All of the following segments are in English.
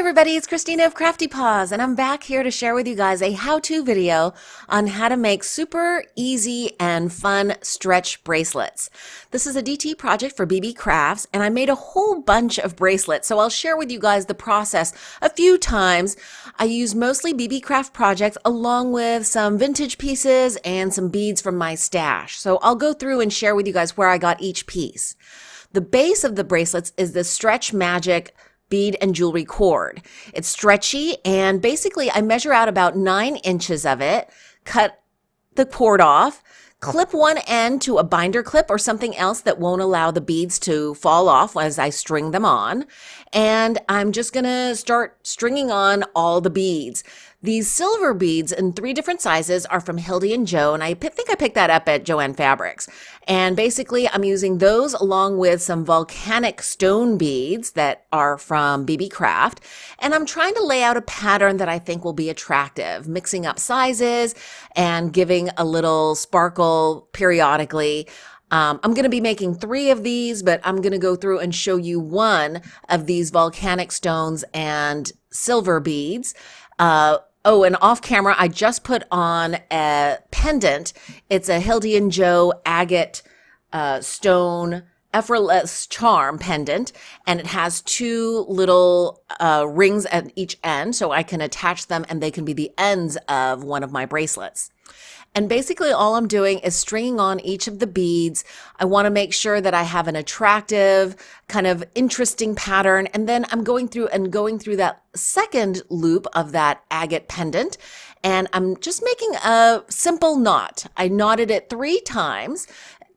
everybody, it's Christina of CraftyPaws, and I'm back here to share with you guys a how-to video on how to make super easy and fun stretch bracelets. This is a DT project for Beebeecraft, and I made a whole bunch of bracelets, so I'll share with you guys the process a few times. I use mostly Beebeecraft projects along with some vintage pieces and some beads from my stash. So I'll go through and share with you guys where I got each piece. The base of the bracelets is the Stretch Magic bead and jewelry cord. It's stretchy, and basically I measure out about 9 inches of it, cut the cord off, clip one end to a binder clip or something else that won't allow the beads to fall off as I string them on. And I'm just gonna start stringing on all the beads. These silver beads in 3 different sizes are from Hildy and Joe, and I think I picked that up at Joann Fabrics. And basically I'm using those along with some volcanic stone beads that are from Beebeecraft. And I'm trying to lay out a pattern that I think will be attractive, mixing up sizes and giving a little sparkle periodically. I'm going to be making 3 of these, but I'm going to go through and show you one of these volcanic stones and silver beads. Oh, and off camera, I just put on a pendant. It's a Hildy and Joe agate stone effortless charm pendant, and it has 2 little rings at each end, so I can attach them and they can be the ends of one of my bracelets. And basically all I'm doing is stringing on each of the beads. I want to make sure that I have an attractive, kind of interesting pattern. And then I'm going through that second loop of that agate pendant. And I'm just making a simple knot. I knotted it 3 times.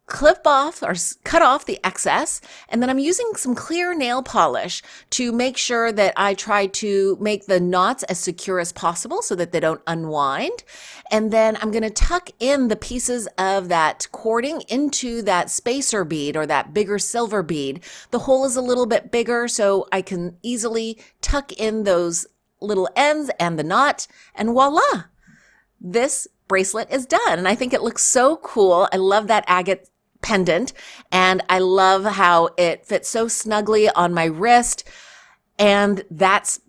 Clip off or cut off the excess, and then I'm using some clear nail polish to make sure that I try to make the knots as secure as possible so that they don't unwind. And then I'm going to tuck in the pieces of that cording into that spacer bead or that bigger silver bead. The hole is a little bit bigger, so I can easily tuck in those little ends and the knot, and voila! This bracelet is done, and I think it looks so cool. I love that agate pendant, and I love how it fits so snugly on my wrist. And that's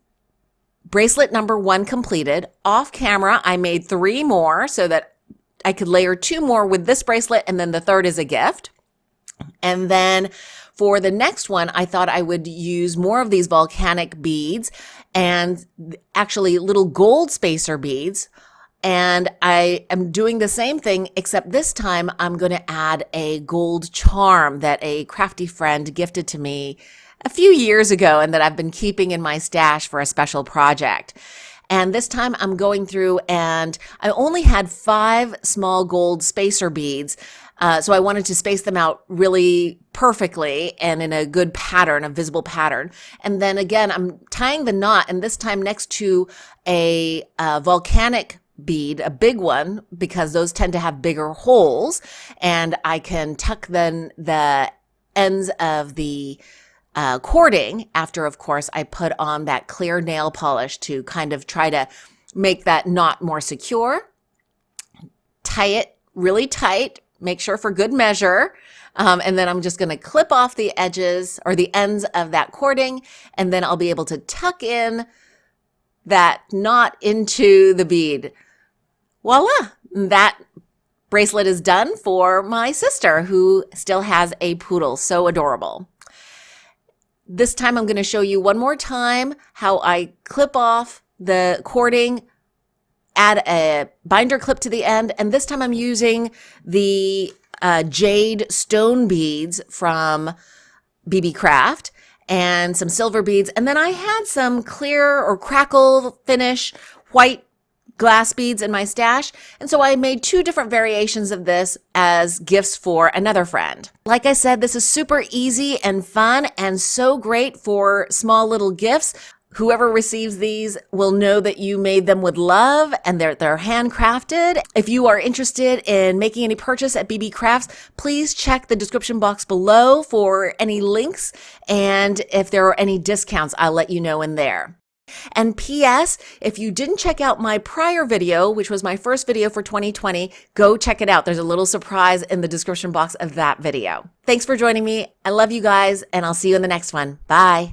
bracelet number 1 completed. Off camera, I made 3 more so that I could layer 2 more with this bracelet, and then the 3rd is a gift. And then for the next one, I thought I would use more of these volcanic beads and actually little gold spacer beads. And I am doing the same thing, except this time I'm going to add a gold charm that a crafty friend gifted to me a few years ago and that I've been keeping in my stash for a special project. And this time I'm going through, and I only had 5 small gold spacer beads. So I wanted to space them out really perfectly and in a good pattern, a visible pattern. And then again, I'm tying the knot, and this time next to a volcanic bead, a big one, because those tend to have bigger holes, and I can tuck then the ends of the cording after, of course, I put on that clear nail polish to kind of try to make that knot more secure. Tie it really tight, make sure for good measure, and then I'm just going to clip off the edges or the ends of that cording, and then I'll be able to tuck in that knot into the bead. Voila! That bracelet is done for my sister, who still has a poodle. So adorable. This time I'm going to show you one more time how I clip off the cording, add a binder clip to the end, and this time I'm using the jade stone beads from Beebeecraft and some silver beads, and then I had some clear or crackle finish white glass beads in my stash, and so I made 2 different variations of this as gifts for another friend. Like I said, this is super easy and fun and so great for small little gifts. Whoever receives these will know that you made them with love, and they're handcrafted. If you are interested in making any purchase at Beebeecraft, please check the description box below for any links, and if there are any discounts, I'll let you know in there. And P.S., if you didn't check out my prior video, which was my first video for 2020, go check it out. There's a little surprise in the description box of that video. Thanks for joining me. I love you guys, and I'll see you in the next one. Bye.